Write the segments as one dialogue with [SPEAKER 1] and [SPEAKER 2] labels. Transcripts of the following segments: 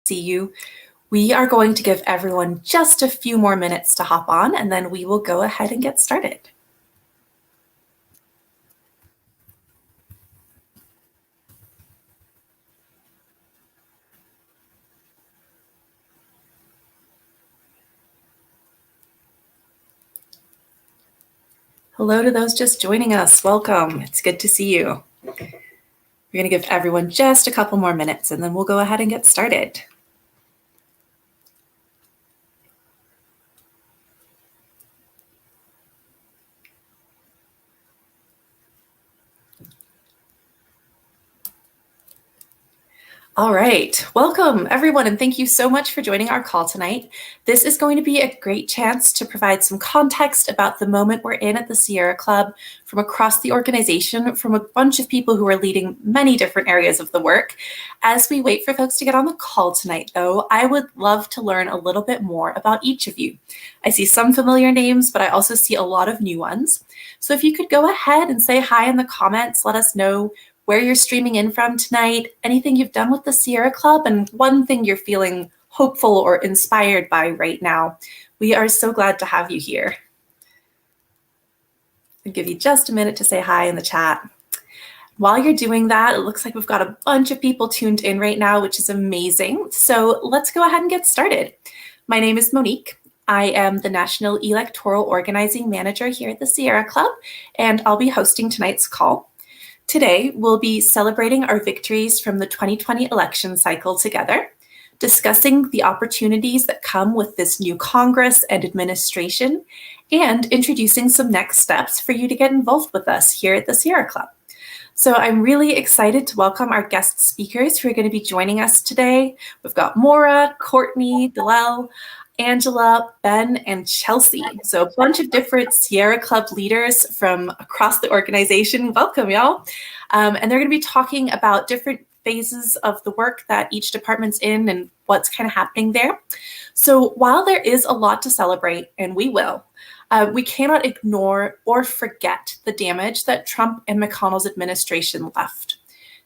[SPEAKER 1] see you. We are going to give everyone just a few more minutes to hop on, and then we will go ahead and get started. Hello to those just joining us. Welcome. It's good to see you. We're going to give everyone just a couple more minutes, and then we'll go ahead and get started. All right, welcome everyone, and thank you so much for joining our call tonight. This is going to be a great chance to provide some context about the moment we're in at the Sierra Club from across the organization, from a bunch of people who are leading many different areas of the work. As we wait for folks to get on the call tonight, though, I would love to learn a little bit more about each of you. I see some familiar names, but I also see a lot of new ones. So if you could go ahead and say hi in the comments, let us know where you're streaming in from tonight, anything you've done with the Sierra Club, and one thing you're feeling hopeful or inspired by right now. We are so glad to have you here. I'll give you just a minute to say hi in the chat. While you're doing that, it looks like we've got a bunch of people tuned in right now, which is amazing. So let's go ahead and get started. My name is Monique. I am the National Electoral Organizing Manager here at the Sierra Club, and I'll be hosting tonight's call. Today, we'll be celebrating our victories from the 2020 election cycle together, discussing the opportunities that come with this new Congress and administration, and introducing some next steps for you to get involved with us here at the Sierra Club. So I'm really excited to welcome our guest speakers who are going to be joining us today. We've got Maura, Courtney, Dalel, Angela, Ben, and Chelsea. So a bunch of different Sierra Club leaders from across the organization. Welcome, y'all. And they're going to be talking about different phases of the work that each department's in and what's kind of happening there. So while there is a lot to celebrate, and we will, we cannot ignore or forget the damage that Trump and McConnell's administration left.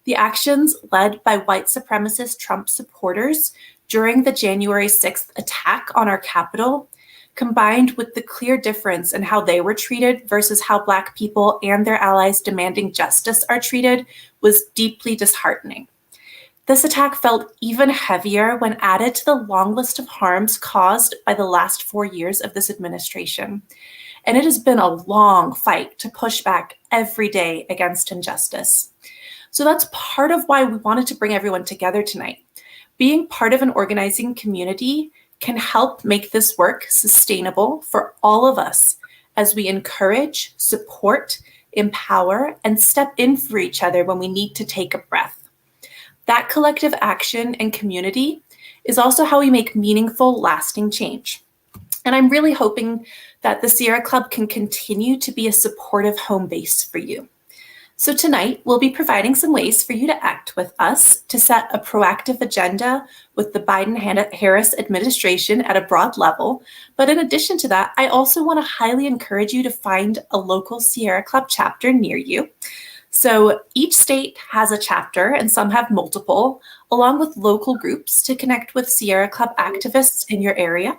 [SPEAKER 1] The actions led by white supremacist Trump supporters during the January 6th attack on our Capitol, combined with the clear difference in how they were treated versus how Black people and their allies demanding justice are treated, was deeply disheartening. This attack felt even heavier when added to the long list of harms caused by the last 4 years of this administration. And it has been a long fight to push back every day against injustice. So that's part of why we wanted to bring everyone together tonight. Being part of an organizing community can help make this work sustainable for all of us as we encourage, support, empower, and step in for each other when we need to take a breath. That collective action and community is also how we make meaningful, lasting change. And I'm really hoping that the Sierra Club can continue to be a supportive home base for you. So tonight, we'll be providing some ways for you to act with us to set a proactive agenda with the Biden-Harris administration at a broad level. But in addition to that, I also want to highly encourage you to find a local Sierra Club chapter near you. So each state has a chapter, and some have multiple, along with local groups to connect with Sierra Club activists in your area.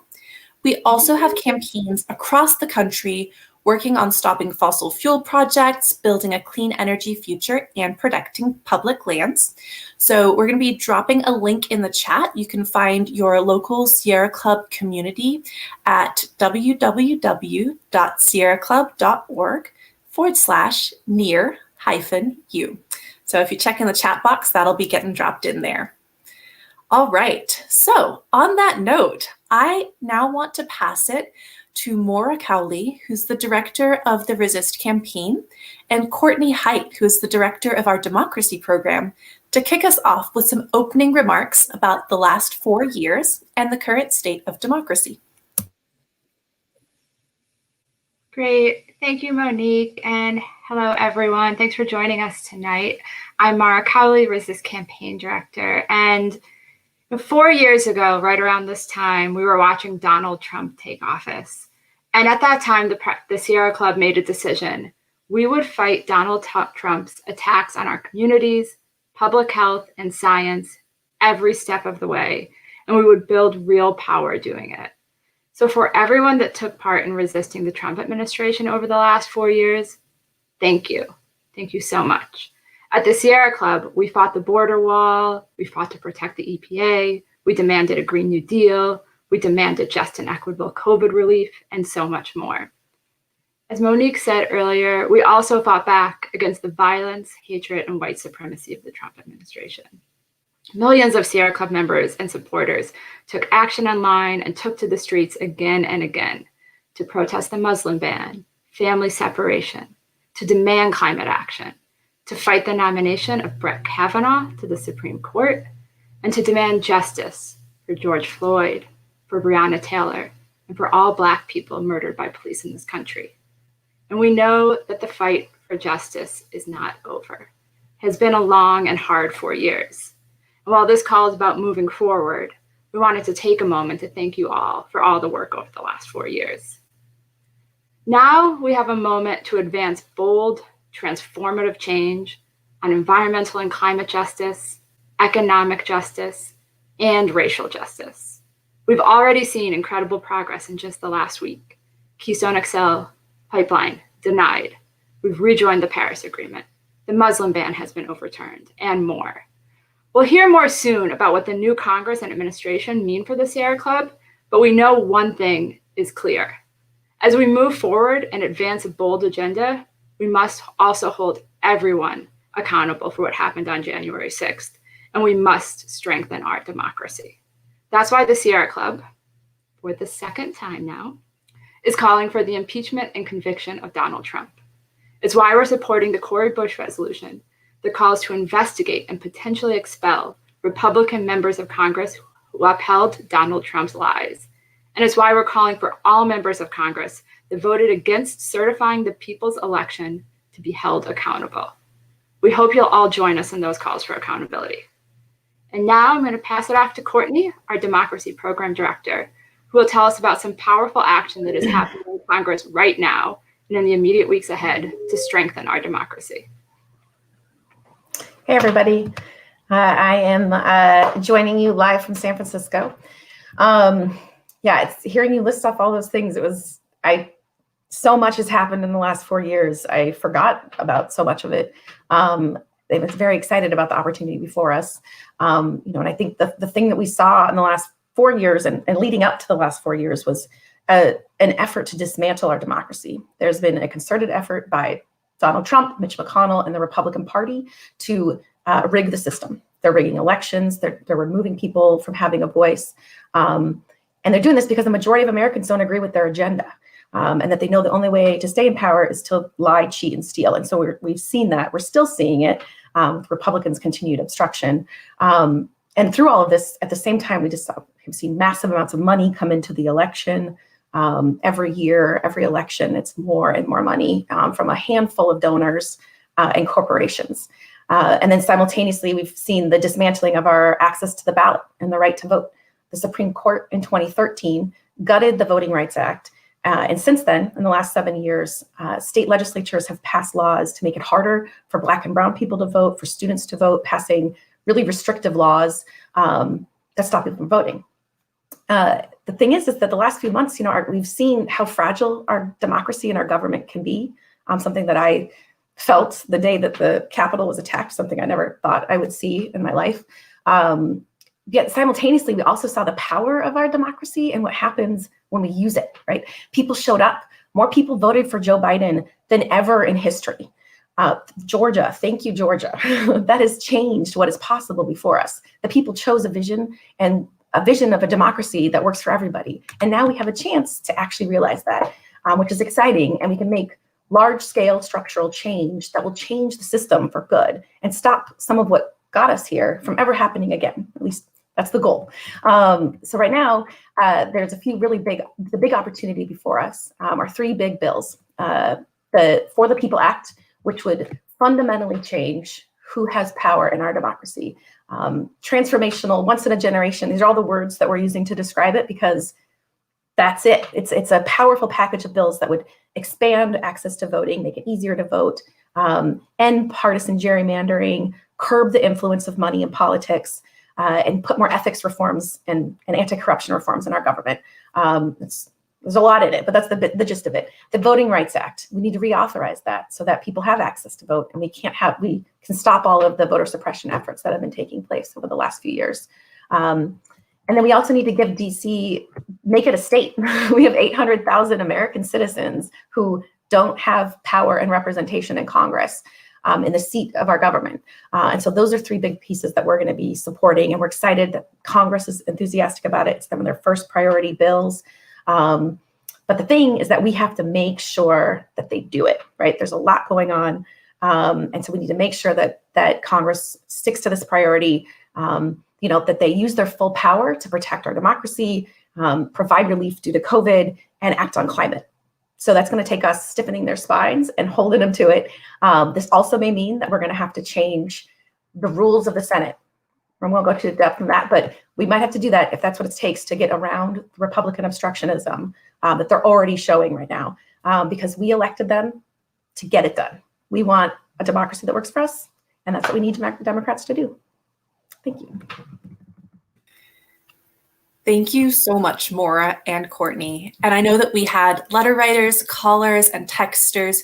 [SPEAKER 1] We also have campaigns across the country working on stopping fossil fuel projects, building a clean energy future, and protecting public lands. So we're going to be dropping a link in the chat. You can find your local Sierra Club community at www.sierraclub.org/near-u. So if you check in the chat box, that'll be getting dropped in there. All right, so on that note, I now want to pass it to Maura Cowley, who's the director of the Resist campaign, and Courtney Height, who is the director of our democracy program, to kick us off with some opening remarks about the last 4 years and the current state of democracy.
[SPEAKER 2] Great. Thank you, Monique. And hello, everyone. Thanks for joining us tonight. I'm Maura Cowley, Resist campaign director. And 4 years ago, right around this time, we were watching Donald Trump take office. And at that time, the Sierra Club made a decision. We would fight Donald Trump's attacks on our communities, public health, and science every step of the way. and we would build real power doing it. So for everyone that took part in resisting the Trump administration over the last 4 years, thank you. Thank you so much. At the Sierra Club, we fought the border wall, we fought to protect the EPA, we demanded a Green New Deal, we demanded just and equitable COVID relief, and so much more. As Monique said earlier, we also fought back against the violence, hatred, and white supremacy of the Trump administration. Millions of Sierra Club members and supporters took action online and took to the streets again and again to protest the Muslim ban, family separation, to demand climate action, to fight the nomination of Brett Kavanaugh to the Supreme Court, and to demand justice for George Floyd, for Breonna Taylor, and for all Black people murdered by police in this country. And we know that the fight for justice is not over. It has been a long and hard 4 years. And while this call is about moving forward, we wanted to take a moment to thank you all for all the work over the last 4 years. Now we have a moment to advance bold, transformative change on environmental and climate justice, economic justice, and racial justice. We've already seen incredible progress in just the last week. Keystone XL pipeline denied. We've rejoined the Paris Agreement. The Muslim ban has been overturned, and more. We'll hear more soon about what the new Congress and administration mean for the Sierra Club, but we know one thing is clear. As we move forward and advance a bold agenda, we must also hold everyone accountable for what happened on January 6th, and we must strengthen our democracy. That's why the Sierra Club, for the second time now, is calling for the impeachment and conviction of Donald Trump. It's why we're supporting the Cori Bush resolution that calls to investigate and potentially expel Republican members of Congress who upheld Donald Trump's lies. And it's why we're calling for all members of Congress that voted against certifying the people's election to be held accountable. We hope you'll all join us in those calls for accountability. And now I'm going to pass it off to Courtney, our Democracy Program Director, who will tell us about some powerful action that is happening in Congress right now and in the immediate weeks ahead to strengthen our democracy.
[SPEAKER 3] Hey, everybody. I am joining you live from San Francisco. It's hearing you list off all those things. So much has happened in the last 4 years. I forgot about so much of it. I was very excited about the opportunity before us. And I think the thing that we saw in the last 4 years and leading up to the last 4 years was an effort to dismantle our democracy. There's been a concerted effort by Donald Trump, Mitch McConnell, and the Republican Party to rig the system. They're rigging elections. They're removing people from having a voice. And they're doing this because the majority of Americans don't agree with their agenda. And that they know the only way to stay in power is to lie, cheat, and steal. And so we've seen that. We're still seeing it with Republicans' continued obstruction. And through all of this, at the same time, we've seen massive amounts of money come into the election. Every year, every election, it's more and more money from a handful of donors and corporations. And then simultaneously, we've seen the dismantling of our access to the ballot and the right to vote. The Supreme Court in 2013 gutted the Voting Rights Act. And since then, in the last 7 years, state legislatures have passed laws to make it harder for Black and brown people to vote, for students to vote, passing really restrictive laws that stop people from voting. The thing is that the last few months, we've seen how fragile our democracy and our government can be. Something that I felt the day that the Capitol was attacked, something I never thought I would see in my life. Yet simultaneously, we also saw the power of our democracy and what happens when we use it, right? People showed up. More people voted for Joe Biden than ever in history. Georgia, thank you, Georgia. That has changed what is possible before us. The people chose a vision of a democracy that works for everybody. And now we have a chance to actually realize that, which is exciting. And we can make large-scale structural change that will change the system for good and stop some of what got us here from ever happening again. At least that's the goal. So right now, there's a few really the big opportunity before us are 3 big bills. The For the People Act, which would fundamentally change who has power in our democracy. Transformational, once in a generation. These are all the words that we're using to describe it because that's it. It's a powerful package of bills that would expand access to voting, make it easier to vote, end partisan gerrymandering, curb the influence of money in politics, and put more ethics reforms and anti-corruption reforms in our government. There's a lot in it, but that's the gist of it. The Voting Rights Act, we need to reauthorize that so that people have access to vote, and we can stop all of the voter suppression efforts that have been taking place over the last few years. And then we also need to give DC, make it a state. We have 800,000 American citizens who don't have power and representation in Congress, in the seat of our government. And so those are three big pieces that we're going to be supporting, and we're excited that Congress is enthusiastic about it. It's some of their first priority bills. But the thing is that we have to make sure that they do it, right? There's a lot going on. And so we need to make sure that Congress sticks to this priority, that they use their full power to protect our democracy, provide relief due to COVID, and act on climate. So that's going to take us stiffening their spines and holding them to it. This also may mean that we're going to have to change the rules of the Senate. We won't go to depth in that, but we might have to do that if that's what it takes to get around Republican obstructionism that they're already showing right now, because we elected them to get it done. We want a democracy that works for us, and that's what we need Democrats to do. Thank you.
[SPEAKER 1] Thank you so much, Maura and Courtney. And I know that we had letter writers, callers, and texters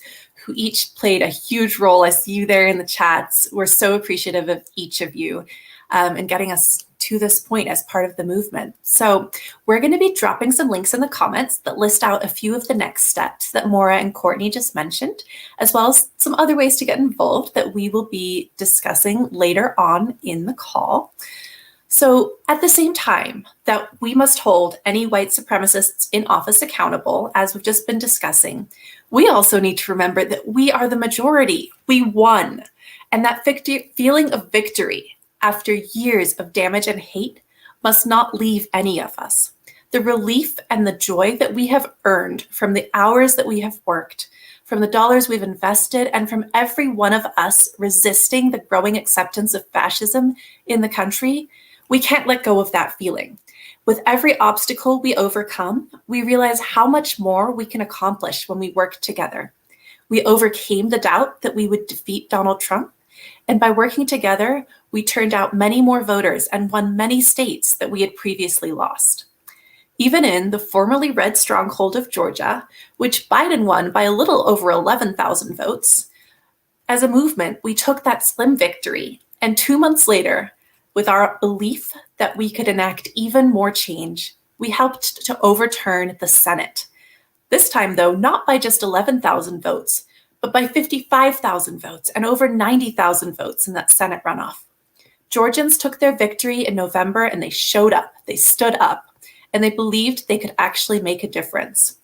[SPEAKER 1] who each played a huge role. I see you there in the chats. We're so appreciative of each of you and getting us to this point as part of the movement. So we're going to be dropping some links in the comments that list out a few of the next steps that Maura and Courtney just mentioned, as well as some other ways to get involved that we will be discussing later on in the call. So at the same time that we must hold any white supremacists in office accountable, as we've just been discussing, we also need to remember that we are the majority. We won. And that feeling of victory after years of damage and hate must not leave any of us. The relief and the joy that we have earned from the hours that we have worked, from the dollars we've invested, and from every one of us resisting the growing acceptance of fascism in the country, we can't let go of that feeling. With every obstacle we overcome, we realize how much more we can accomplish when we work together. We overcame the doubt that we would defeat Donald Trump, and by working together, we turned out many more voters and won many states that we had previously lost. Even in the formerly red stronghold of Georgia, which Biden won by a little over 11,000 votes, as a movement, we took that slim victory, and 2 months later, with our belief that we could enact even more change, we helped to overturn the Senate. This time, though, not by just 11,000 votes, but by 55,000 votes and over 90,000 votes in that Senate runoff. Georgians took their victory in November and they showed up, they stood up, and they believed they could actually make a difference.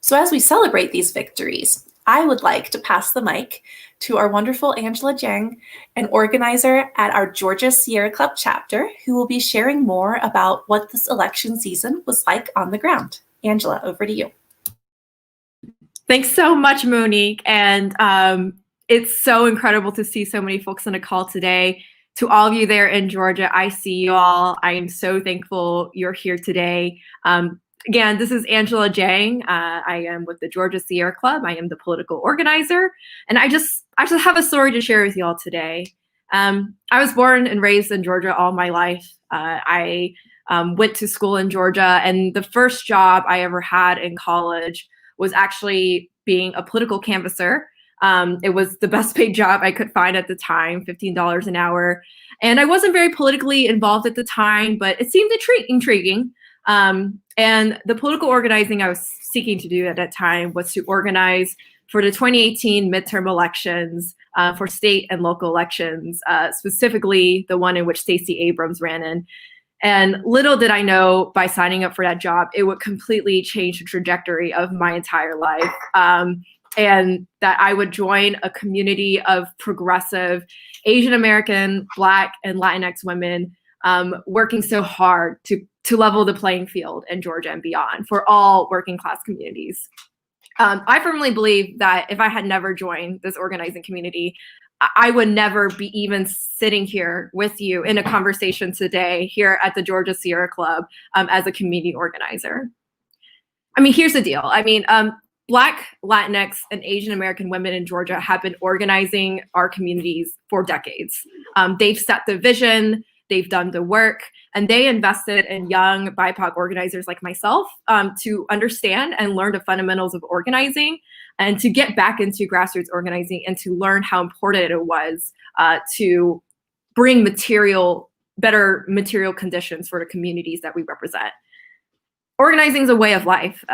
[SPEAKER 1] So as we celebrate these victories, I would like to pass the mic to our wonderful Angela Jang, an organizer at our Georgia Sierra Club chapter, who will be sharing more about what this election season was like on the ground. Angela, over to you.
[SPEAKER 4] Thanks so much, Monique. And it's so incredible to see so many folks on a call today. To all of you there in Georgia, I see you all. I am so thankful you're here today. Again, this is Angela Jang. I am with the Georgia Sierra Club. I am the political organizer. And I just have a story to share with you all today. I was born and raised in Georgia all my life. I went to school in Georgia, and the first job I ever had in college was actually being a political canvasser. It was the best paid job I could find at the time, $15 an hour. And I wasn't very politically involved at the time, but it seemed intriguing. And the political organizing I was seeking to do at that time was to organize for the 2018 midterm elections, for state and local elections, specifically the one in which Stacey Abrams ran in. And little did I know, by signing up for that job, it would completely change the trajectory of my entire life. And that I would join a community of progressive Asian American, Black, and Latinx women working so hard to level the playing field in Georgia and beyond for all working class communities. I firmly believe that if I had never joined this organizing community, I would never be even sitting here with you in a conversation today here at the Georgia Sierra Club as a community organizer. I mean, here's the deal. I mean, Black, Latinx, and Asian American women in Georgia have been organizing our communities for decades. They've set the vision, They've done the work, and they invested in young BIPOC organizers like myself to understand and learn the fundamentals of organizing and to get back into grassroots organizing and to learn how important it was to bring better material conditions for the communities that we represent. Organizing is a way of life,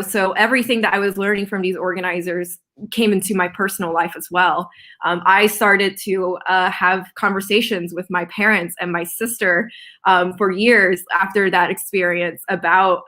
[SPEAKER 4] so everything that I was learning from these organizers came into my personal life as well. I started to have conversations with my parents and my sister for years after that experience about,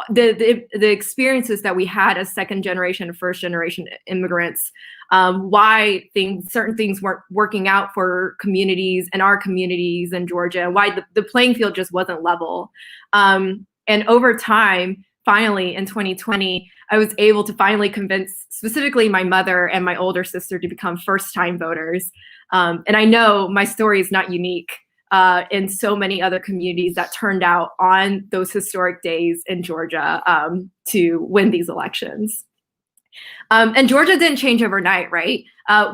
[SPEAKER 4] the experiences that we had as second generation and first generation immigrants, why certain things weren't working out for communities and our communities in Georgia, why the playing field just wasn't level. And over time, finally in 2020, I was able to finally convince specifically my mother and my older sister to become first-time voters. And I know my story is not unique in so many other communities that turned out on those historic days in Georgia to win these elections. And Georgia didn't change overnight, right?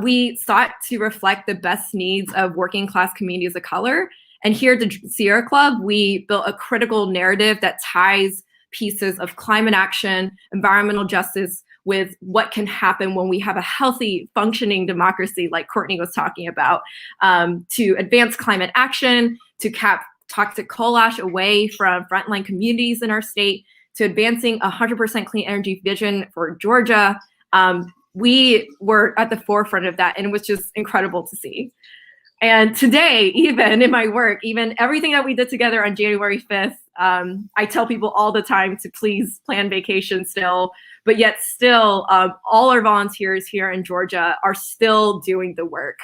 [SPEAKER 4] We sought to reflect the best needs of working class communities of color. And here at the Sierra Club, we built a critical narrative that ties pieces of climate action, environmental justice, with what can happen when we have a healthy, functioning democracy, like Courtney was talking about, to advance climate action, to cap toxic coal ash away from frontline communities in our state, to advancing 100% clean energy vision for Georgia. We were at the forefront of that, and it was just incredible to see. And today, even in my work, even everything that we did together on January 5th, I tell people all the time to please plan vacation still, but yet still all our volunteers here in Georgia are still doing the work.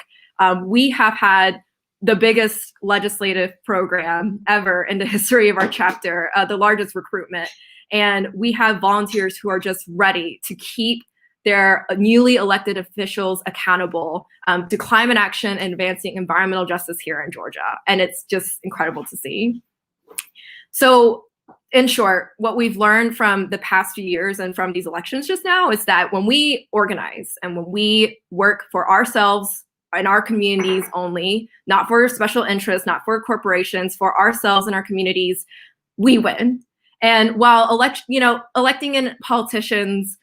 [SPEAKER 4] We have had the biggest legislative program ever in the history of our chapter, the largest recruitment. And we have volunteers who are just ready to keep their newly elected officials accountable to climate action and advancing environmental justice here in Georgia. And it's just incredible to see. So in short, what we've learned from the past few years and from these elections just now is that when we organize and when we work for ourselves and our communities only, not for special interests, not for corporations, for ourselves and our communities, we win. And while electing in politicians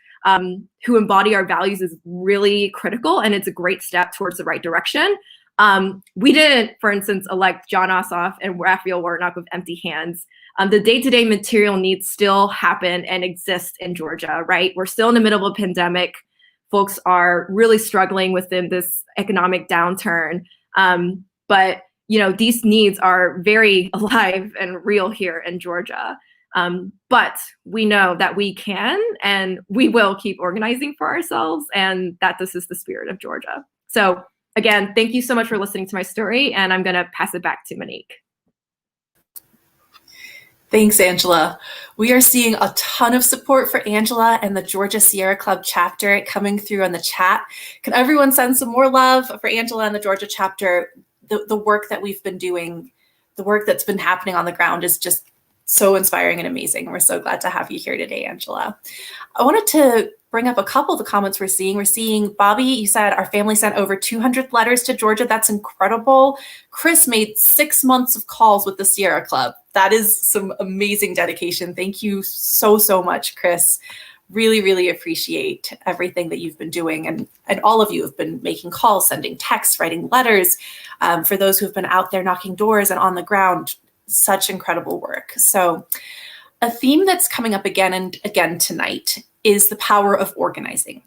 [SPEAKER 4] who embody our values is really critical, and it's a great step towards the right direction. We didn't, for instance, elect John Ossoff and Raphael Warnock with empty hands. The day-to-day material needs still happen and exist in Georgia, right? We're still in the middle of a pandemic. Folks are really struggling within this economic downturn. But these needs are very alive and real here in Georgia. But we know that we can and we will keep organizing for ourselves, and that this is the spirit of Georgia. So again, thank you so much for listening to my story, and I'm going to pass it back to Monique.
[SPEAKER 1] Thanks, Angela. We are seeing a ton of support for Angela and the Georgia Sierra Club chapter coming through on the chat. Can everyone send some more love for Angela and the Georgia chapter? The work that we've been doing, the work that's been happening on the ground is just so inspiring and amazing. We're so glad to have you here today, Angela. I wanted to bring up a couple of the comments we're seeing. We're seeing, Bobby, you said our family sent over 200 letters to Georgia. That's incredible. Chris made 6 months of calls with the Sierra Club. That is some amazing dedication. Thank you so, so much, Chris. Really, really appreciate everything that you've been doing. And all of you have been making calls, sending texts, writing letters. For those who've been out there knocking doors and on the ground, such incredible work. So a theme that's coming up again and again tonight is the power of organizing.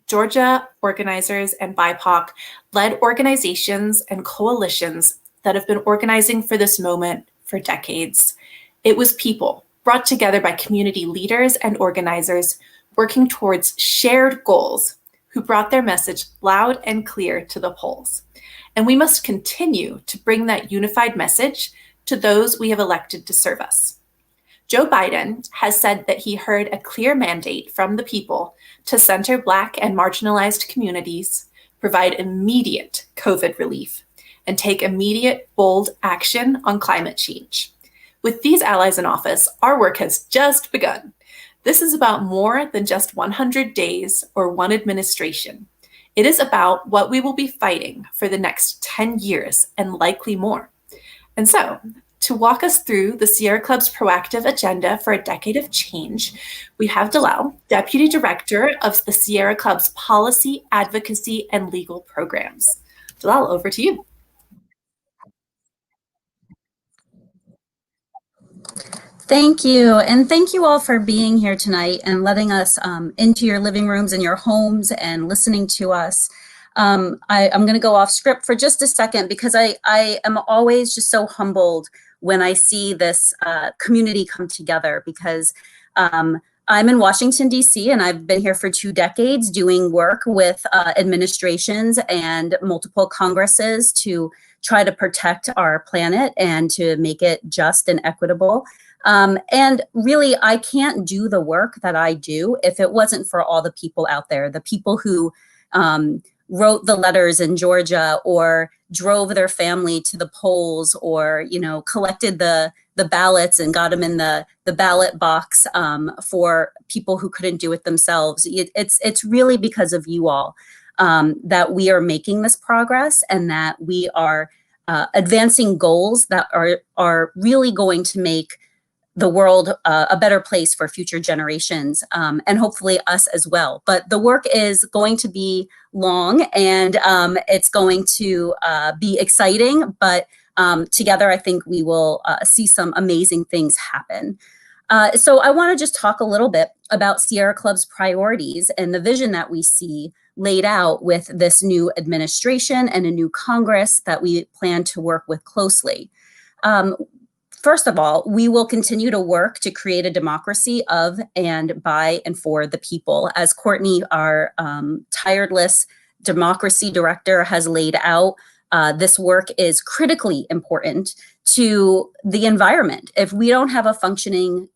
[SPEAKER 1] Georgia organizers and BIPOC-led organizations and coalitions that have been organizing for this moment for decades. It was people brought together by community leaders and organizers working towards shared goals who brought their message loud and clear to the polls. And we must continue to bring that unified message to those we have elected to serve us. Joe Biden has said that he heard a clear mandate from the people to center Black and marginalized communities, provide immediate COVID relief, and take immediate, bold action on climate change. With these allies in office, our work has just begun. This is about more than just 100 days or one administration. It is about what we will be fighting for the next 10 years and likely more. And so, to walk us through the Sierra Club's proactive agenda for a decade of change, we have Dalal, Deputy Director of the Sierra Club's Policy, Advocacy, and Legal Programs. Dalal, over to you.
[SPEAKER 5] Thank you. And thank you all for being here tonight and letting us into your living rooms and your homes and listening to us. I'm going to go off script for just a second because I am always just so humbled when I see this community come together, because I'm in Washington, D.C., and I've been here for 2 decades doing work with administrations and multiple Congresses to try to protect our planet and to make it just and equitable. And really, I can't do the work that I do if it wasn't for all the people out there, the people who wrote the letters in Georgia or drove their family to the polls or, collected the ballots and got them in the ballot box for people who couldn't do it themselves. It's really because of you all that we are making this progress and that we are advancing goals that are really going to make the world a better place for future generations, and hopefully us as well. But the work is going to be long, and it's going to be exciting, but together I think we will see some amazing things happen. So I want to just talk a little bit about Sierra Club's priorities and the vision that we see laid out with this new administration and a new Congress that we plan to work with closely. First of all, we will continue to work to create a democracy of and by and for the people. As Courtney, our tireless democracy director, has laid out, this work is critically important to the environment. If we don't have a functioning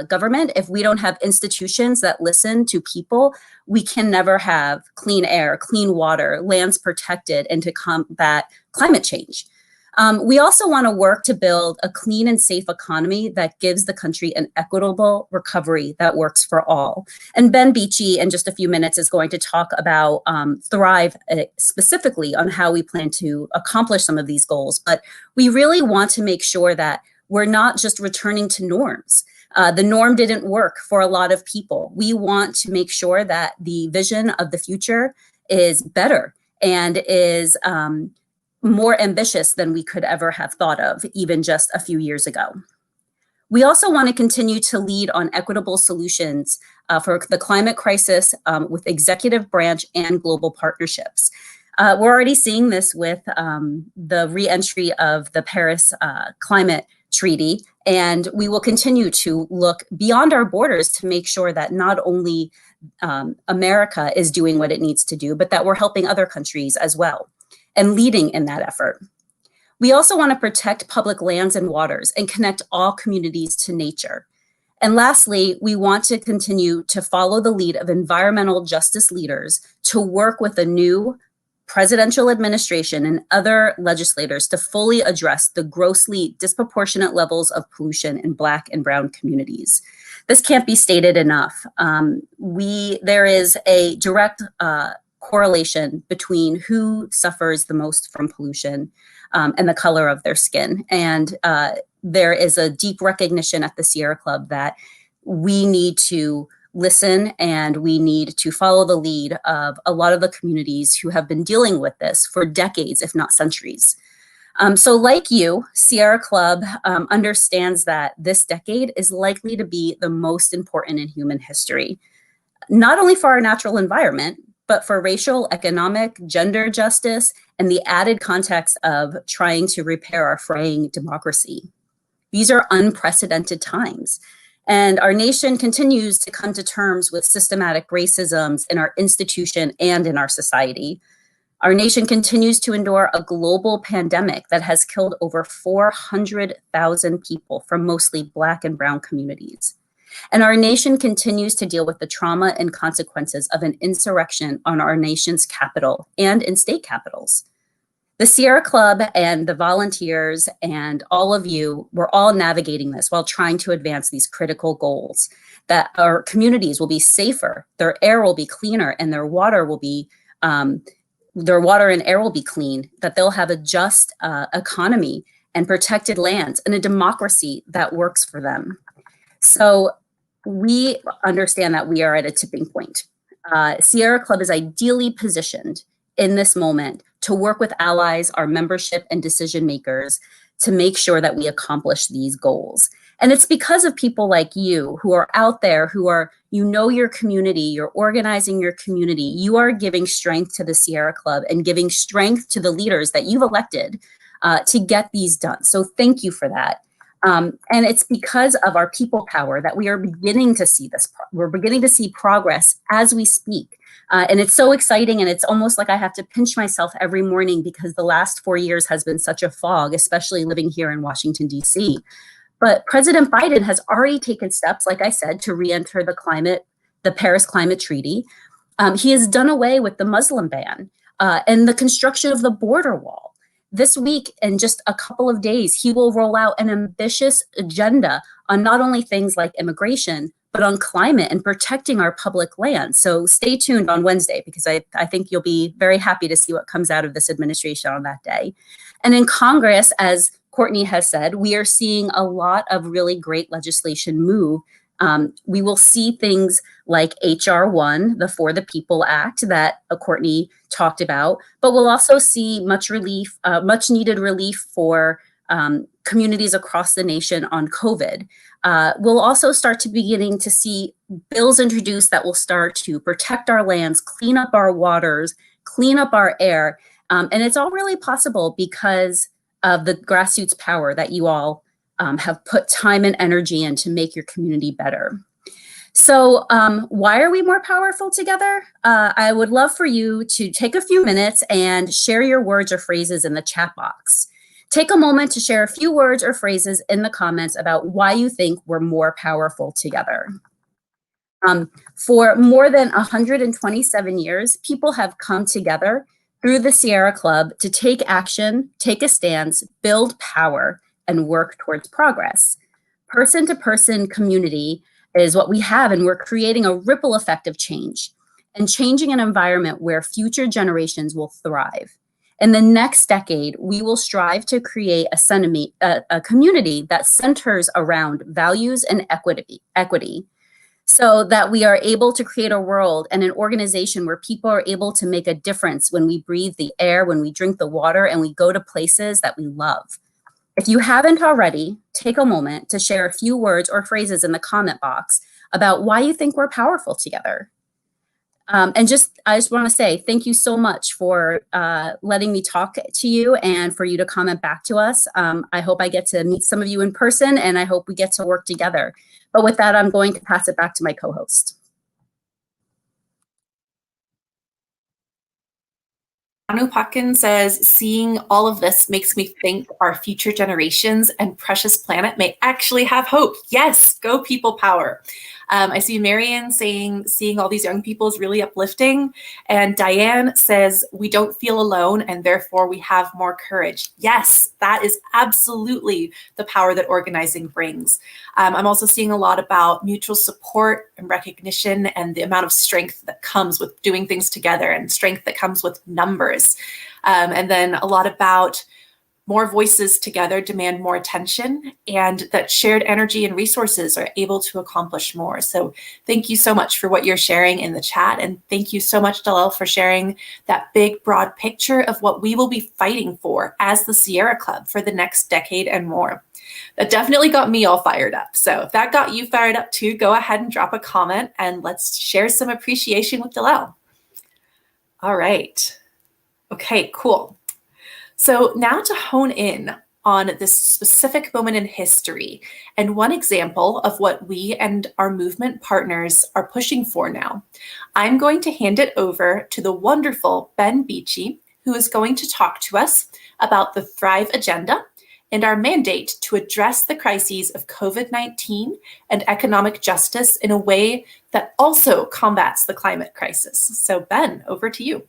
[SPEAKER 5] government, if we don't have institutions that listen to people, we can never have clean air, clean water, lands protected, and to combat climate change. We also want to work to build a clean and safe economy that gives the country an equitable recovery that works for all. And Ben Beachy, in just a few minutes, is going to talk about Thrive specifically on how we plan to accomplish some of these goals. But we really want to make sure that we're not just returning to norms. The norm didn't work for a lot of people. We want to make sure that the vision of the future is better and is more ambitious than we could ever have thought of, even just a few years ago. We also want to continue to lead on equitable solutions for the climate crisis with executive branch and global partnerships. We're already seeing this with the re-entry of the Paris Climate Treaty, and we will continue to look beyond our borders to make sure that not only America is doing what it needs to do, but that we're helping other countries as well and leading in that effort. We also want to protect public lands and waters and connect all communities to nature. And lastly, we want to continue to follow the lead of environmental justice leaders to work with a new presidential administration and other legislators to fully address the grossly disproportionate levels of pollution in Black and Brown communities. This can't be stated enough. There is a direct correlation between who suffers the most from pollution and the color of their skin. And there is a deep recognition at the Sierra Club that we need to listen and we need to follow the lead of a lot of the communities who have been dealing with this for decades, if not centuries. So like you, Sierra Club understands that this decade is likely to be the most important in human history, not only for our natural environment, but for racial, economic, gender justice, and the added context of trying to repair our fraying democracy. These are unprecedented times, and our nation continues to come to terms with systematic racisms in our institution and in our society. Our nation continues to endure a global pandemic that has killed over 400,000 people from mostly Black and Brown communities. And our nation continues to deal with the trauma and consequences of an insurrection on our nation's capital and in state capitals. The Sierra Club and the volunteers and all of you, we're all navigating this while trying to advance these critical goals, that our communities will be safer, their air will be cleaner, and their water will be their water and air will be clean, that they'll have a just economy and protected lands and a democracy that works for them. So we understand that we are at a tipping point. Sierra Club is ideally positioned in this moment to work with allies, our membership and decision makers to make sure that we accomplish these goals. And it's because of people like you who are out there, who are, you know, your community, you're organizing your community, you are giving strength to the Sierra Club and giving strength to the leaders that you've elected to get these done. So thank you for that. And it's because of our people power that we are beginning to see this. We're beginning to see progress as we speak. And it's so exciting, and it's almost like I have to pinch myself every morning because the last 4 years has been such a fog, especially living here in Washington, D.C. But President Biden has already taken steps, like I said, to re-enter the Paris Climate Treaty. He has done away with the Muslim ban and the construction of the border wall. This week, in just a couple of days, he will roll out an ambitious agenda on not only things like immigration, but on climate and protecting our public land. So stay tuned on Wednesday, because I think you'll be very happy to see what comes out of this administration on that day. And in Congress, as Courtney has said, we are seeing a lot of really great legislation move. We will see things like H.R. 1, the For the People Act that Courtney talked about, but we'll also see much needed relief for communities across the nation on COVID. We'll also start to beginning to see bills introduced that will start to protect our lands, clean up our waters, clean up our air. And it's all really possible because of the grassroots power that you all have put time and energy in to make your community better. So why are we more powerful together? I would love for you to take a few minutes and share your words or phrases in the chat box. Take a moment to share a few words or phrases in the comments about why you think we're more powerful together. For more than 127 years, people have come together through the Sierra Club to take action, take a stance, build power, and work towards progress. Person-to-person community is what we have, and we're creating a ripple effect of change and changing an environment where future generations will thrive. In the next decade, we will strive to create a community that centers around values and equity, so that we are able to create a world and an organization where people are able to make a difference when we breathe the air, when we drink the water, and we go to places that we love. If you haven't already, take a moment to share a few words or phrases in the comment box about why you think we're powerful together. I just want to say thank you so much for letting me talk to you and for you to comment back to us. I hope I get to meet some of you in person, and I hope we get to work together. But with that, I'm going to pass it back to my co-host.
[SPEAKER 1] Anu Pakin says, seeing all of this makes me think our future generations and precious planet may actually have hope. Yes, go people power. I see Marianne saying, seeing all these young people is really uplifting. And Diane says, we don't feel alone and therefore we have more courage. Yes, that is absolutely the power that organizing brings. I'm also seeing a lot about mutual support and recognition and the amount of strength that comes with doing things together and strength that comes with numbers. And then a lot about more voices together demand more attention, and that shared energy and resources are able to accomplish more. So thank you so much for what you're sharing in the chat. And thank you so much, Dalal, for sharing that big, broad picture of what we will be fighting for as the Sierra Club for the next decade and more. That definitely got me all fired up. So if that got you fired up too, go ahead and drop a comment and let's share some appreciation with Dalal. All right. Okay, cool. So now to hone in on this specific moment in history and one example of what we and our movement partners are pushing for now, I'm going to hand it over to the wonderful Ben Beachy, who is going to talk to us about the Thrive Agenda and our mandate to address the crises of COVID-19 and economic justice in a way that also combats the climate crisis. So Ben, over to you.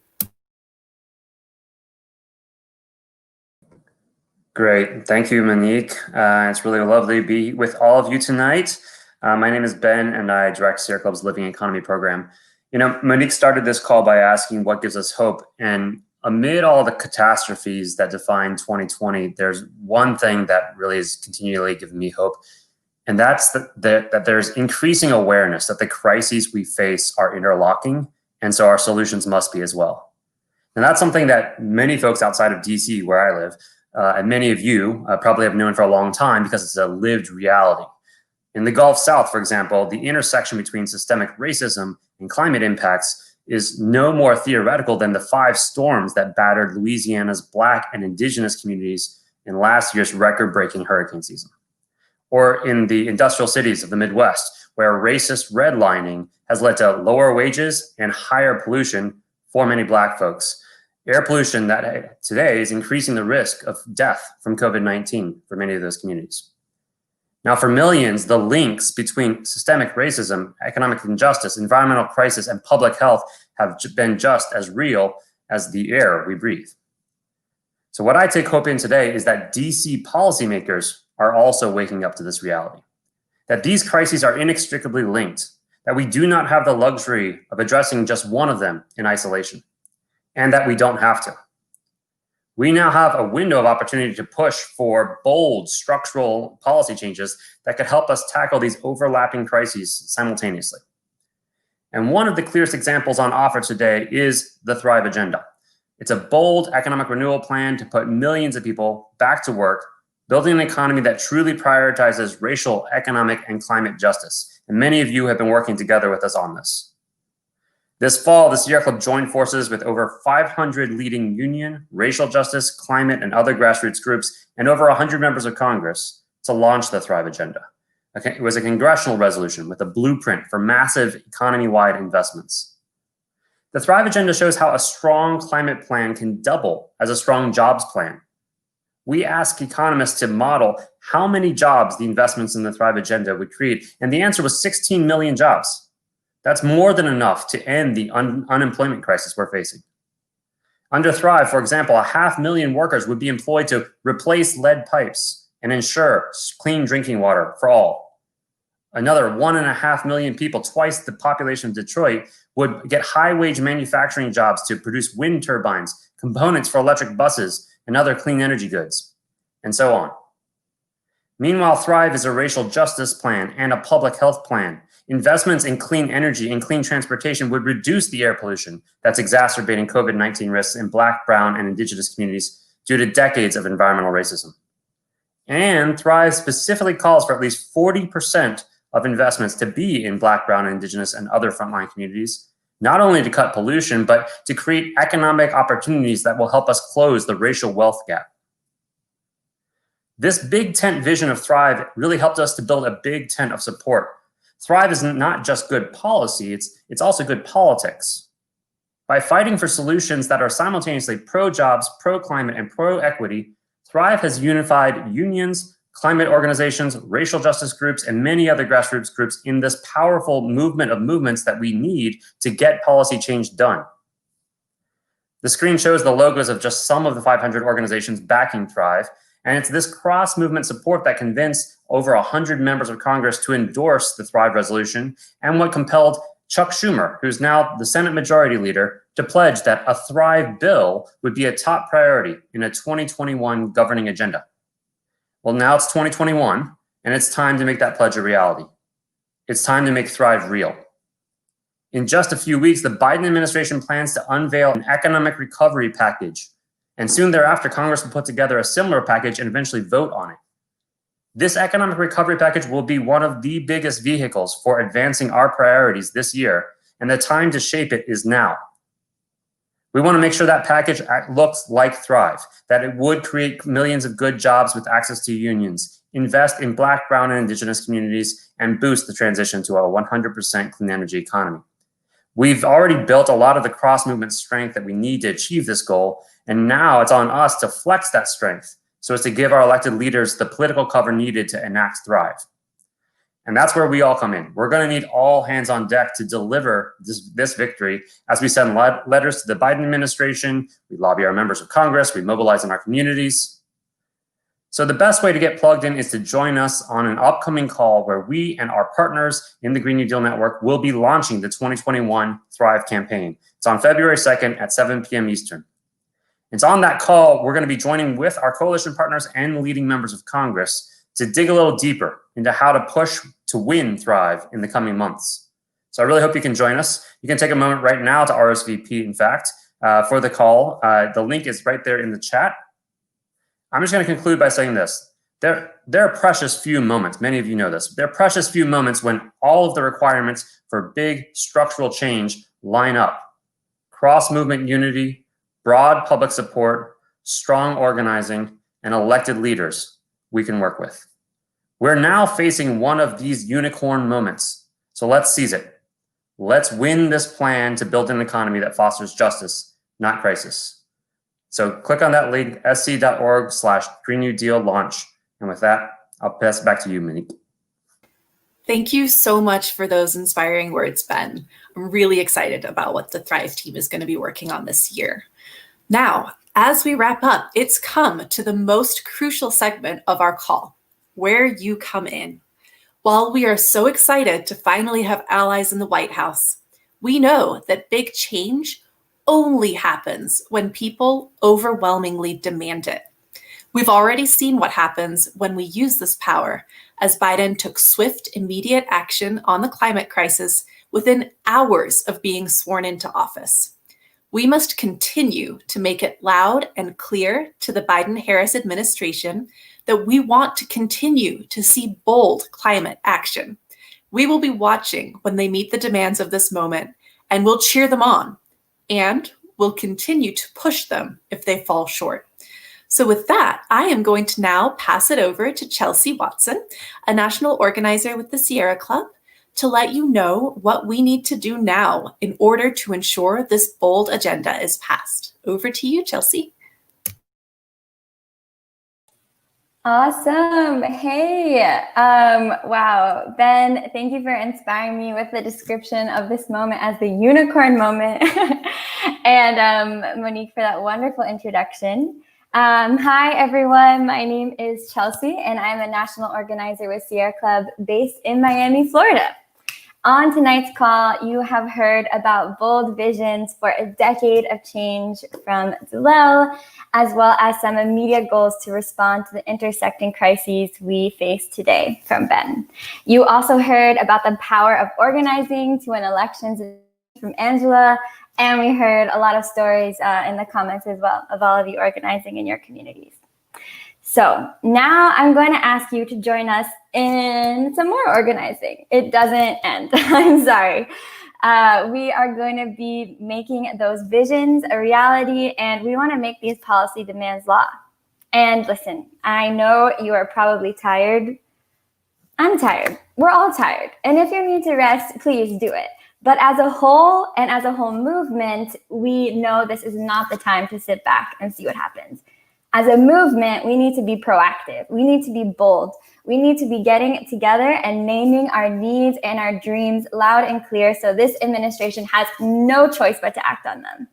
[SPEAKER 6] Great. Thank you, Monique. It's really lovely to be with all of you tonight. My name is Ben, and I direct Sierra Club's Living Economy program Monique started this call by asking what gives us hope. And amid all the catastrophes that define 2020, there's one thing that really is continually giving me hope. And that's that there's increasing awareness that the crises we face are interlocking. And so our solutions must be as well. And that's something that many folks outside of DC, where I live, and many of you probably have known for a long time because it's a lived reality. In the Gulf South, for example, the intersection between systemic racism and climate impacts is no more theoretical than the 5 storms that battered Louisiana's Black and Indigenous communities in last year's record-breaking hurricane season. Or in the industrial cities of the Midwest, where racist redlining has led to lower wages and higher pollution for many Black folks. Air pollution that today is increasing the risk of death from COVID-19 for many of those communities. Now, for millions, the links between systemic racism, economic injustice, environmental crisis, and public health have been just as real as the air we breathe. So what I take hope in today is that DC policymakers are also waking up to this reality, that these crises are inextricably linked, that we do not have the luxury of addressing just one of them in isolation, and that we don't have to. We now have a window of opportunity to push for bold structural policy changes that could help us tackle these overlapping crises simultaneously. And one of the clearest examples on offer today is the Thrive Agenda. It's a bold economic renewal plan to put millions of people back to work, building an economy that truly prioritizes racial, economic, and climate justice. And many of you have been working together with us on this. This fall, the Sierra Club joined forces with over 500 leading union, racial justice, climate, and other grassroots groups, and over 100 members of Congress to launch the Thrive Agenda. It was a congressional resolution with a blueprint for massive economy-wide investments. The Thrive Agenda shows how a strong climate plan can double as a strong jobs plan. We asked economists to model how many jobs the investments in the Thrive Agenda would create, and the answer was 16 million jobs. That's more than enough to end the unemployment crisis we're facing. Under Thrive, for example, 500,000 workers would be employed to replace lead pipes and ensure clean drinking water for all. Another 1.5 million people, twice the population of Detroit, would get high-wage manufacturing jobs to produce wind turbines, components for electric buses, and other clean energy goods, and so on. Meanwhile, Thrive is a racial justice plan and a public health plan. Investments in clean energy and clean transportation would reduce the air pollution that's exacerbating COVID-19 risks in Black, Brown, and Indigenous communities due to decades of environmental racism. And Thrive specifically calls for at least 40% of investments to be in Black, Brown, and Indigenous and other frontline communities, not only to cut pollution, but to create economic opportunities that will help us close the racial wealth gap. This big tent vision of Thrive really helped us to build a big tent of support. Thrive is not just good policy, it's also good politics. By fighting for solutions that are simultaneously pro-jobs, pro-climate, and pro-equity, Thrive has unified unions, climate organizations, racial justice groups, and many other grassroots groups in this powerful movement of movements that we need to get policy change done. The screen shows the logos of just some of the 500 organizations backing Thrive, and it's this cross-movement support that convinced over 100 members of Congress to endorse the Thrive resolution, and what compelled Chuck Schumer, who's now the Senate Majority Leader, to pledge that a Thrive bill would be a top priority in a 2021 governing agenda. Well, now it's 2021, and it's time to make that pledge a reality. It's time to make Thrive real. In just a few weeks, the Biden administration plans to unveil an economic recovery package, and soon thereafter, Congress will put together a similar package and eventually vote on it. This economic recovery package will be one of the biggest vehicles for advancing our priorities this year, and the time to shape it is now. We want to make sure that package looks like Thrive, that it would create millions of good jobs with access to unions, invest in Black, Brown, and Indigenous communities, and boost the transition to a 100% clean energy economy. We've already built a lot of the cross-movement strength that we need to achieve this goal, and now it's on us to flex that strength so as to give our elected leaders the political cover needed to enact Thrive. And that's where we all come in. We're going to need all hands on deck to deliver this victory as we send letters to the Biden administration, we lobby our members of Congress, we mobilize in our communities. So the best way to get plugged in is to join us on an upcoming call where we and our partners in the Green New Deal Network will be launching the 2021 Thrive campaign. It's on February 2nd at 7 p.m. Eastern. It's on that call, we're going to be joining with our coalition partners and leading members of Congress to dig a little deeper into how to push to win Thrive in the coming months. So I really hope you can join us. You can take a moment right now to RSVP, in fact, for the call. The link is right there in the chat. I'm just going to conclude by saying this. There are precious few moments, many of you know this, there are precious few moments when all of the requirements for big structural change line up. Cross-movement unity, broad public support, strong organizing, and elected leaders we can work with. We're now facing one of these unicorn moments, so let's seize it. Let's win this plan to build an economy that fosters justice, not crisis. So click on that link, sc.org/Green New Deal launch. And with that, I'll pass it back to you, Monique.
[SPEAKER 1] Thank you so much for those inspiring words, Ben. I'm really excited about what the Thrive team is going to be working on this year. Now, as we wrap up, it's come to the most crucial segment of our call, where you come in. While we are so excited to finally have allies in the White House, we know that big change only happens when people overwhelmingly demand it. We've already seen what happens when we use this power, as Biden took swift, immediate action on the climate crisis within hours of being sworn into office. We must continue to make it loud and clear to the Biden-Harris administration that we want to continue to see bold climate action. We will be watching when they meet the demands of this moment, and we'll cheer them on, and we'll continue to push them if they fall short. So with that, I am going to now pass it over to Chelsea Watson, a national organizer with the Sierra Club, to let you know what we need to do now in order to ensure this bold agenda is passed. Over to you, Chelsea.
[SPEAKER 7] Awesome. Hey, wow. Ben, thank you for inspiring me with the description of this moment as the unicorn moment. And Monique, for that wonderful introduction. Hi, everyone. My name is Chelsea, and I'm a national organizer with Sierra Club based in Miami, Florida. On tonight's call, you have heard about bold visions for a decade of change from Zulel, as well as some immediate goals to respond to the intersecting crises we face today from Ben. You also heard about the power of organizing to win elections from Angela, and we heard a lot of stories in the comments as well of all of you organizing in your communities. So now I'm going to ask you to join us in some more organizing. It doesn't end. I'm sorry. We are going to be making those visions a reality, and we want to make these policy demands law. And listen, I know you are probably tired. I'm tired. We're all tired. And if you need to rest, please do it. But as a whole and as a whole movement, we know this is not the time to sit back and see what happens. As a movement, we need to be proactive. We need to be bold. We need to be getting it together and naming our needs and our dreams loud and clear so this administration has no choice but to act on them.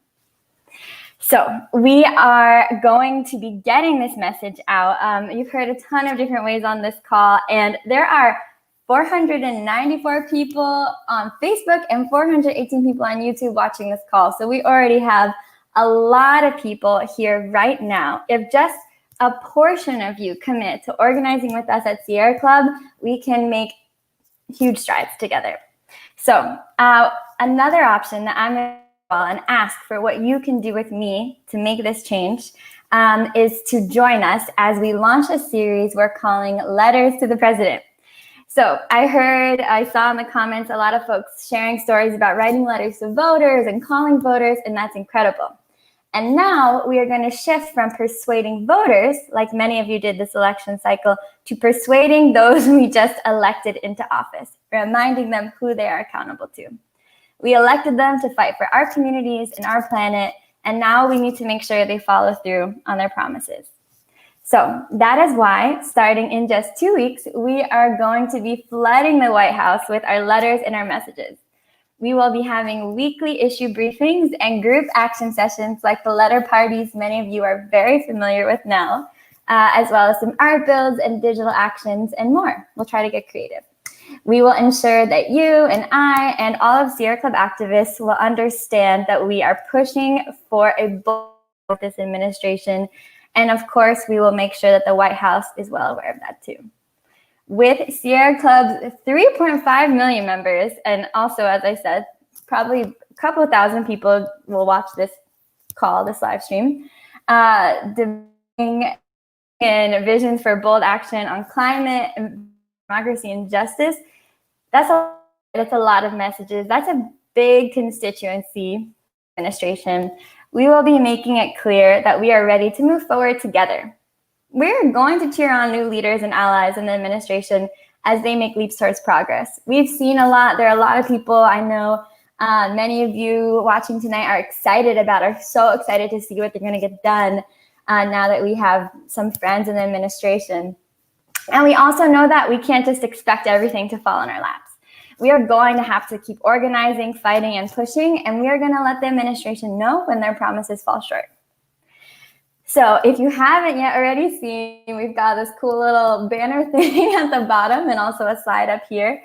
[SPEAKER 7] So we are going to be getting this message out. You've heard a ton of different ways on this call, and there are 494 people on Facebook and 418 people on YouTube watching this call. So we already have a lot of people here right now. If just a portion of you commit to organizing with us at Sierra Club, we can make huge strides together. So another option that I'm going to call and ask for what you can do with me to make this change is to join us as we launch a series we're calling Letters to the President. So I saw in the comments a lot of folks sharing stories about writing letters to voters and calling voters, and that's incredible. And now we are going to shift from persuading voters, like many of you did this election cycle, to persuading those we just elected into office, reminding them who they are accountable to. We elected them to fight for our communities and our planet, and now we need to make sure they follow through on their promises. So that is why, starting in just 2 weeks, we are going to be flooding the White House with our letters and our messages. We will be having weekly issue briefings and group action sessions like the letter parties many of you are very familiar with now. as well as some art builds and digital actions and more. We'll try to get creative. We will ensure that you and I and all of Sierra Club activists will understand that we are pushing for a bold with this administration. And of course, we will make sure that the White House is well aware of that too. With Sierra Club's 3.5 million members, and also, as I said, probably a couple of thousand people will watch this call, this live stream, debating in visions for bold action on climate, democracy, and justice. That's a lot of messages. That's a big constituency administration. We will be making it clear that we are ready to move forward together. We're going to cheer on new leaders and allies in the administration as they make leaps towards progress. We've seen a lot. There are a lot of people I know, many of you watching tonight are so excited to see what they're going to get done now that we have some friends in the administration. And we also know that we can't just expect everything to fall in our laps. We are going to have to keep organizing, fighting, and pushing, and we are going to let the administration know when their promises fall short. So if you haven't yet already seen, we've got this cool little banner thing at the bottom and also a slide up here.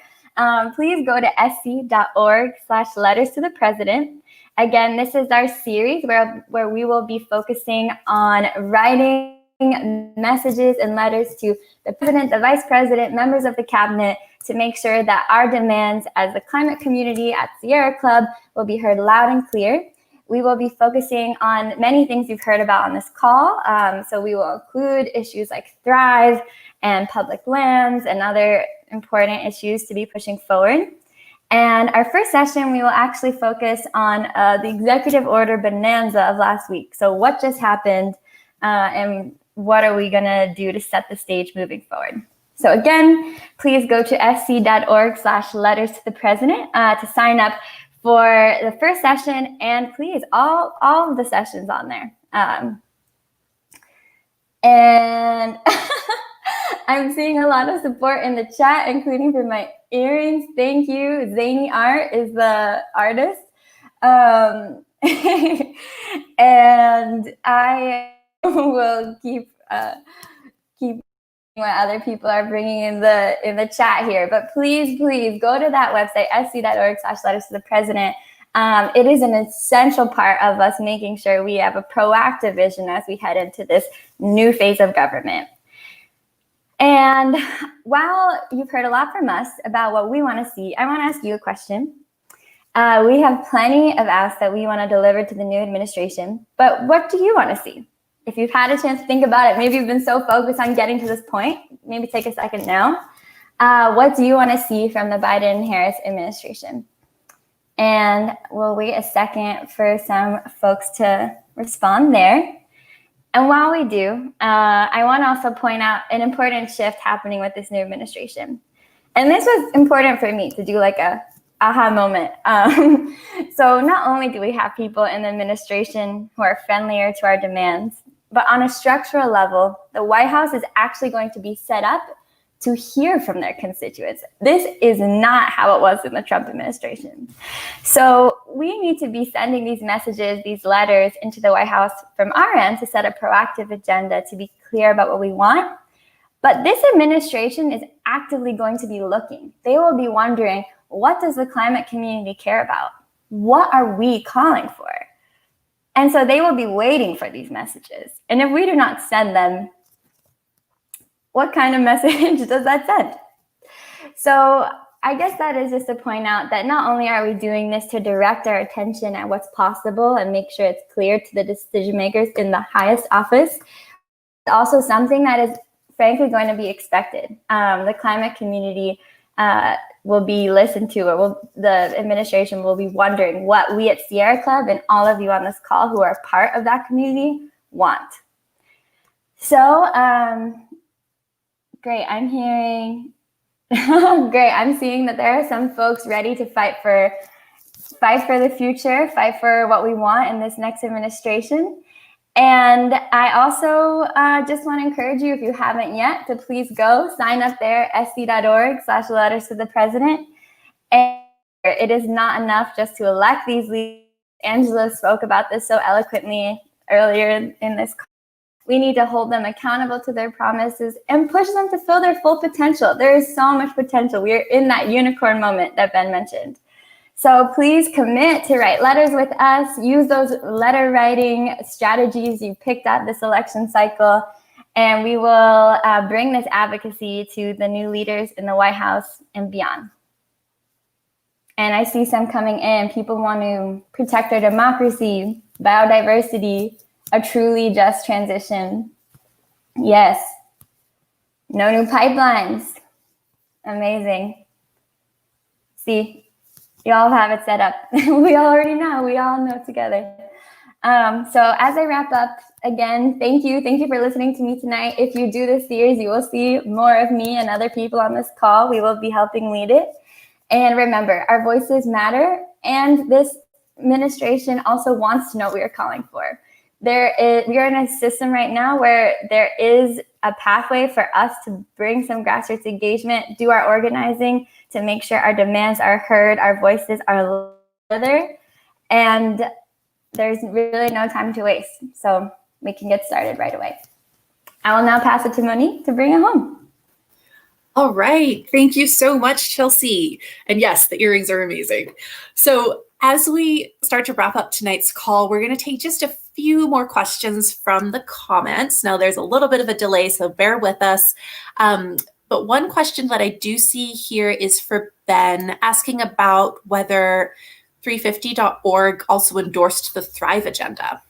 [SPEAKER 7] Please go to sc.org/letters to the president. Again, this is our series where we will be focusing on writing messages and letters to the president, the vice president, members of the cabinet, to make sure that our demands as the climate community at Sierra Club will be heard loud and clear. We will be focusing on many things you've heard about on this call. So we will include issues like Thrive and public lands and other important issues to be pushing forward. And our first session, we will actually focus on the executive order bonanza of last week. So what just happened and what are we gonna do to set the stage moving forward? So again, please go to sc.org/letters to the president to sign up for the first session, and please, all of the sessions on there. And I'm seeing a lot of support in the chat, including for my earrings. Thank you. Zany Art is the artist. And I will keep what other people are bringing in the chat here, but please go to that website, sc.org/letters to the president. It is an essential part of us making sure we have a proactive vision as we head into this new phase of government. And while you've heard a lot from us about what we want to see, I want to ask you a question. We have plenty of asks that we want to deliver to the new administration, but what do you want to see? If you've had a chance to think about it, maybe you've been so focused on getting to this point, maybe take a second now. What do you want to see from the Biden-Harris administration? And we'll wait a second for some folks to respond there. And while we do, I want to also point out an important shift happening with this new administration. And this was important for me to do like a aha moment. So not only do we have people in the administration who are friendlier to our demands, but on a structural level, the White House is actually going to be set up to hear from their constituents. This is not how it was in the Trump administration. So we need to be sending these messages, these letters into the White House from our end to set a proactive agenda, to be clear about what we want. But this administration is actively going to be looking. They will be wondering, what does the climate community care about? What are we calling for? And so they will be waiting for these messages. And if we do not send them, what kind of message does that send? So I guess that is just to point out that not only are we doing this to direct our attention at what's possible and make sure it's clear to the decision makers in the highest office, it's also something that is frankly going to be expected. The climate community will be listened to, or the administration will be wondering what we at Sierra Club and all of you on this call who are part of that community want. So great, I'm hearing, great, I'm seeing that there are some folks ready to fight for the future, fight for what we want in this next administration. And I also just want to encourage you, if you haven't yet, to please go sign up there, sc.org/letters to the president. And it is not enough just to elect these leaders. Angela spoke about this so eloquently earlier in this call. We need to hold them accountable to their promises and push them to fill their full potential. There is so much potential. We are in that unicorn moment that Ben mentioned. So please commit to write letters with us. Use those letter writing strategies you picked up this election cycle, and we will bring this advocacy to the new leaders in the White House and beyond. And I see some coming in. People want to protect our democracy, biodiversity, a truly just transition. Yes. No new pipelines. Amazing. See. You all have it set up. We already know. We all know together. So as I wrap up, again, thank you. Thank you for listening to me tonight. If you do this series, you will see more of me and other people on this call. We will be helping lead it. And remember, our voices matter. And this administration also wants to know what we are calling for. We are in a system right now where there is a pathway for us to bring some grassroots engagement, do our organizing to make sure our demands are heard, our voices are further, and there's really no time to waste. So we can get started right away. I will now pass it to Monique to bring it home.
[SPEAKER 1] All right. Thank you so much, Chelsea. And yes, the earrings are amazing. So as we start to wrap up tonight's call, we're going to take just a few more questions from the comments. Now, there's a little bit of a delay, so bear with us. But one question that I do see here is for Ben, asking about whether 350.org also endorsed the Thrive agenda.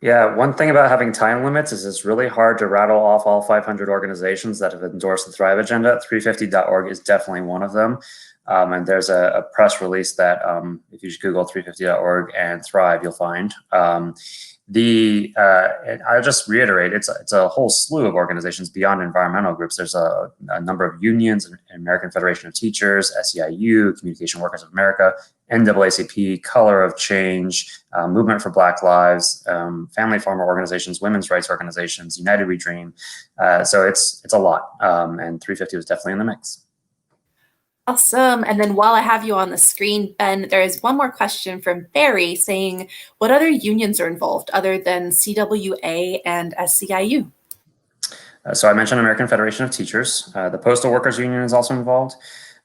[SPEAKER 6] Yeah, one thing about having time limits is it's really hard to rattle off all 500 organizations that have endorsed the Thrive agenda. 350.org is definitely one of them. And there's a press release that if you just Google 350.org and Thrive, you'll find. And I'll just reiterate, it's a whole slew of organizations beyond environmental groups. There's a number of unions, American Federation of Teachers, SEIU, Communication Workers of America, NAACP, Color of Change, Movement for Black Lives, family farmer organizations, women's rights organizations, United We Dream. So it's a lot, and 350 was definitely in the mix.
[SPEAKER 1] Awesome. And then while I have you on the screen, Ben, there is one more question from Barry saying, what other unions are involved other than CWA and SEIU?
[SPEAKER 6] So I mentioned American Federation of Teachers. The Postal Workers Union is also involved.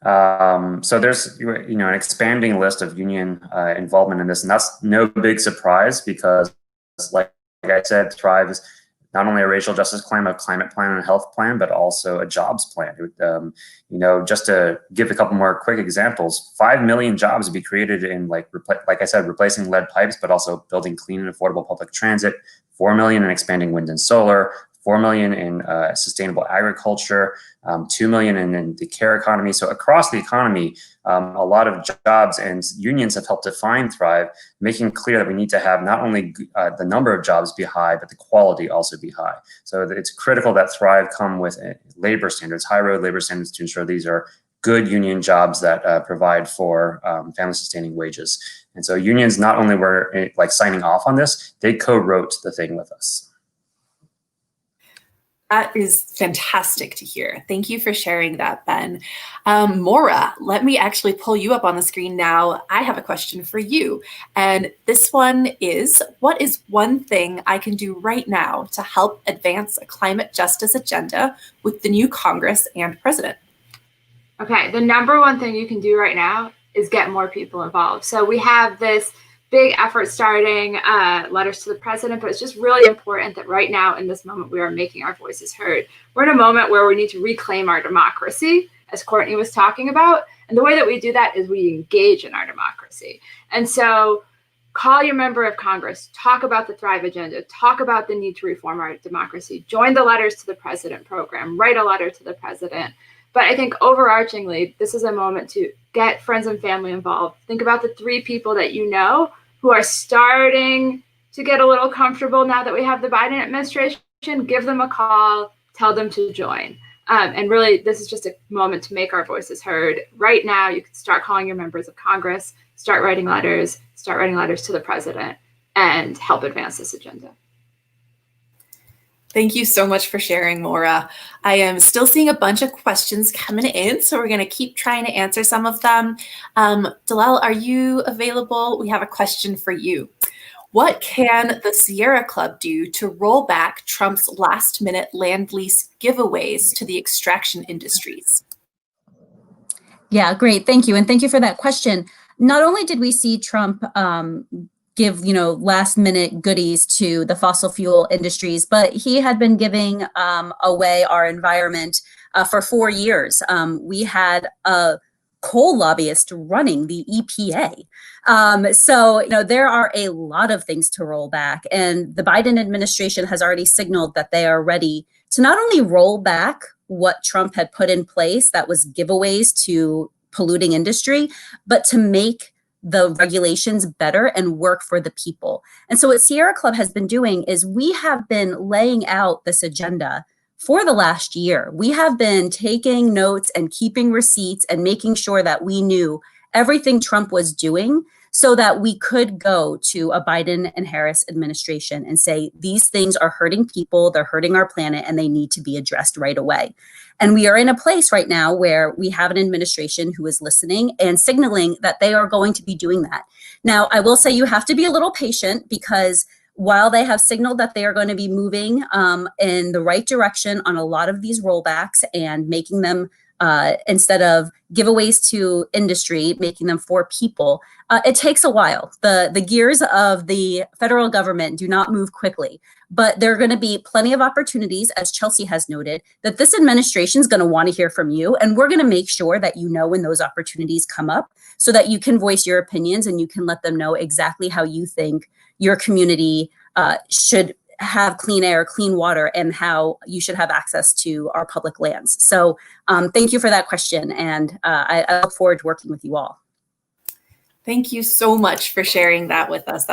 [SPEAKER 6] So there's an expanding list of union involvement in this, and that's no big surprise because, like I said, Thrive is not only a racial justice plan, a climate plan and a health plan, but also a jobs plan. Just to give a couple more quick examples, 5 million jobs would be created in, like I said, replacing lead pipes, but also building clean and affordable public transit, 4 million in expanding wind and solar, 4 million in sustainable agriculture, 2 million in the care economy. So across the economy, a lot of jobs, and unions have helped define Thrive, making clear that we need to have not only the number of jobs be high, but the quality also be high. So it's critical that Thrive come with labor standards, high road labor standards, to ensure these are good union jobs that provide for family sustaining wages. And so unions not only were signing off on this, they co-wrote the thing with us.
[SPEAKER 1] That is fantastic to hear. Thank you for sharing that, Ben. Maura, let me actually pull you up on the screen now. I have a question for you. And this one is, what is one thing I can do right now to help advance a climate justice agenda with the new Congress and president?
[SPEAKER 2] Okay, the number one thing you can do right now is get more people involved. So we have this big effort starting, letters to the president, but it's just really important that right now in this moment, we are making our voices heard. We're in a moment where we need to reclaim our democracy, as Courtney was talking about. And the way that we do that is we engage in our democracy. And so call your member of Congress, talk about the Thrive agenda, talk about the need to reform our democracy, join the Letters to the President program, write a letter to the president. But I think overarchingly, this is a moment to get friends and family involved. Think about the 3 people that you know who are starting to get a little comfortable now that we have the Biden administration. Give them a call, tell them to join. And really, this is just a moment to make our voices heard. Right now, you can start calling your members of Congress, start writing letters to the president, and help advance this agenda.
[SPEAKER 1] Thank you so much for sharing, Maura. I am still seeing a bunch of questions coming in, so we're going to keep trying to answer some of them. Dalal, are you available? We have a question for you. What can the Sierra Club do to roll back Trump's last-minute land lease giveaways to the extraction industries?
[SPEAKER 5] Yeah, great. Thank you. And thank you for that question. Not only did we see Trump give, last minute goodies to the fossil fuel industries, but he had been giving away our environment for 4 years. We had a coal lobbyist running the EPA. So there are a lot of things to roll back. And the Biden administration has already signaled that they are ready to not only roll back what Trump had put in place, that was giveaways to polluting industry, but to make the regulations better and work for the people. And so what Sierra Club has been doing is we have been laying out this agenda for the last year. We have been taking notes and keeping receipts and making sure that we knew everything Trump was doing so that we could go to a Biden and Harris administration and say, these things are hurting people, they're hurting our planet, and they need to be addressed right away. And we are in a place right now where we have an administration who is listening and signaling that they are going to be doing that. Now, I will say you have to be a little patient, because while they have signaled that they are going to be moving in the right direction on a lot of these rollbacks and making them instead of giveaways to industry, making them for people, it takes a while. The gears of the federal government do not move quickly, but there are going to be plenty of opportunities, as Chelsea has noted, that this administration is going to want to hear from you. And we're going to make sure that you know when those opportunities come up so that you can voice your opinions and you can let them know exactly how you think your community should have clean air, clean water, and how you should have access to our public lands. So thank you for that question. And I look forward to working with you all.
[SPEAKER 1] Thank you so much for sharing that with us.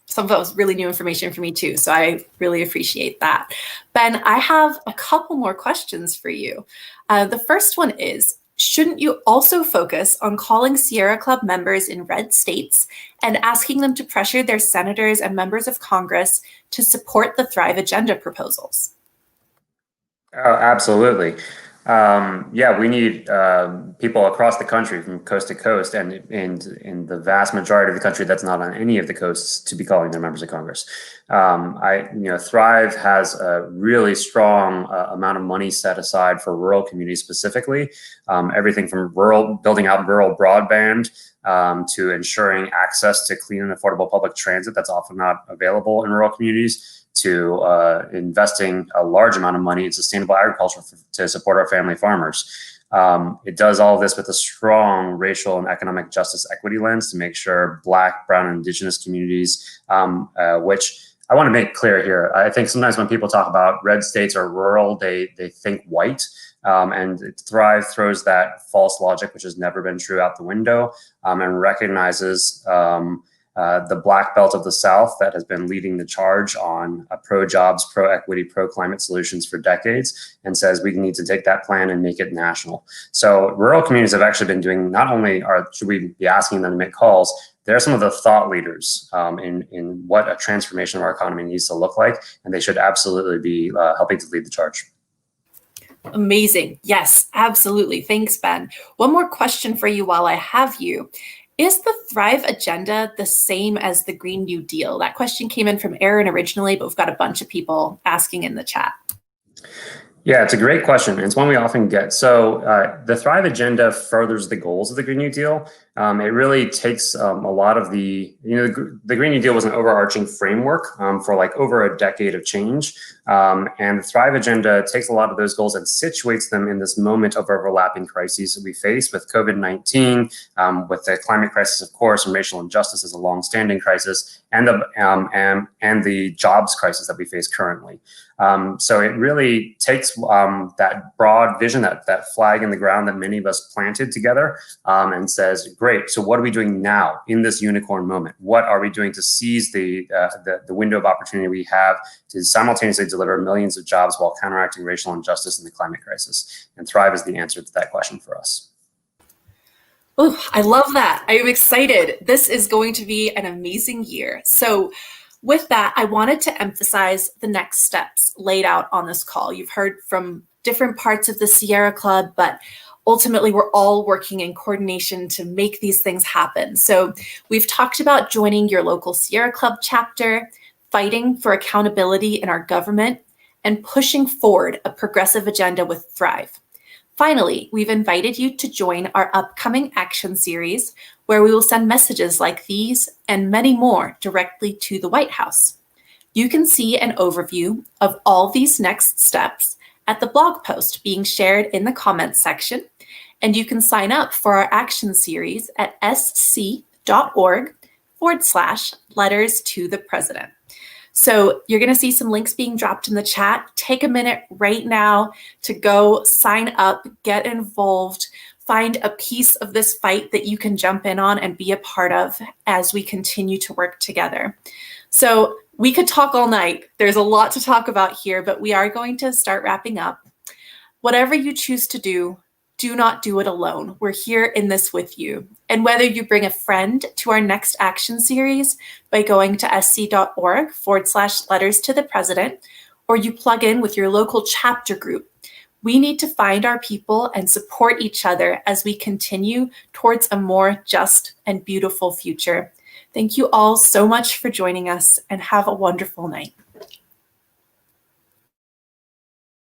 [SPEAKER 1] Some of that was really new information for me too. So I really appreciate that. Ben, I have a couple more questions for you. The first one is, shouldn't you also focus on calling Sierra Club members in red states and asking them to pressure their senators and members of Congress to support the Thrive Agenda proposals?
[SPEAKER 6] Oh, absolutely. Yeah, we need people across the country from coast to coast, and in the vast majority of the country that's not on any of the coasts, to be calling their members of Congress. Thrive has a really strong amount of money set aside for rural communities specifically. Everything from building out rural broadband to ensuring access to clean and affordable public transit that's often not available in rural communities, to investing a large amount of money in sustainable agriculture to support our family farmers. It does all of this with a strong racial and economic justice equity lens to make sure Black, Brown, and Indigenous communities, which I want to make clear here. I think sometimes when people talk about red states or rural, they think white. And Thrive throws that false logic, which has never been true, out the window, and recognizes the Black Belt of the South that has been leading the charge on pro-jobs, pro-equity, pro-climate solutions for decades, and says we need to take that plan and make it national. So rural communities have actually been doing, not only should we be asking them to make calls, they're some of the thought leaders in what a transformation of our economy needs to look like, and they should absolutely be helping to lead the charge.
[SPEAKER 1] Amazing. Yes, absolutely. Thanks, Ben. One more question for you while I have you. Is the Thrive Agenda the same as the Green New Deal? That question came in from Aaron originally, but we've got a bunch of people asking in the chat.
[SPEAKER 6] Yeah, it's a great question. It's one we often get. So the Thrive Agenda furthers the goals of the Green New Deal. It really takes a lot of the Green New Deal was an overarching framework for like over a decade of change. And the Thrive Agenda takes a lot of those goals and situates them in this moment of overlapping crises that we face with COVID-19, with the climate crisis, of course, and racial injustice is a long-standing crisis, and the jobs crisis that we face currently. So it really takes that broad vision, that flag in the ground that many of us planted together, and says, great, so what are we doing now in this unicorn moment? What are we doing to seize the window of opportunity we have to simultaneously deliver millions of jobs while counteracting racial injustice and the climate crisis? And Thrive is the answer to that question for us.
[SPEAKER 1] Oh, I love that. I'm excited. This is going to be an amazing year. So with that, I wanted to emphasize the next steps laid out on this call. You've heard from different parts of the Sierra Club, but ultimately, we're all working in coordination to make these things happen. So we've talked about joining your local Sierra Club chapter, fighting for accountability in our government, and pushing forward a progressive agenda with Thrive. Finally, we've invited you to join our upcoming action series, where we will send messages like these and many more directly to the White House. You can see an overview of all these next steps at the blog post being shared in the comments section, and you can sign up for our action series at sc.org/letters to the president. So you're going to see some links being dropped in the chat. Take a minute right now to go sign up, get involved, find a piece of this fight that you can jump in on and be a part of as we continue to work together. So we could talk all night. There's a lot to talk about here, but we are going to start wrapping up. Whatever you choose to do not do it alone. We're here in this with you. And whether you bring a friend to our next action series by going to sc.org/letters to the president, or you plug in with your local chapter group, we need to find our people and support each other as we continue towards a more just and beautiful future. Thank you all so much for joining us, and have a wonderful night.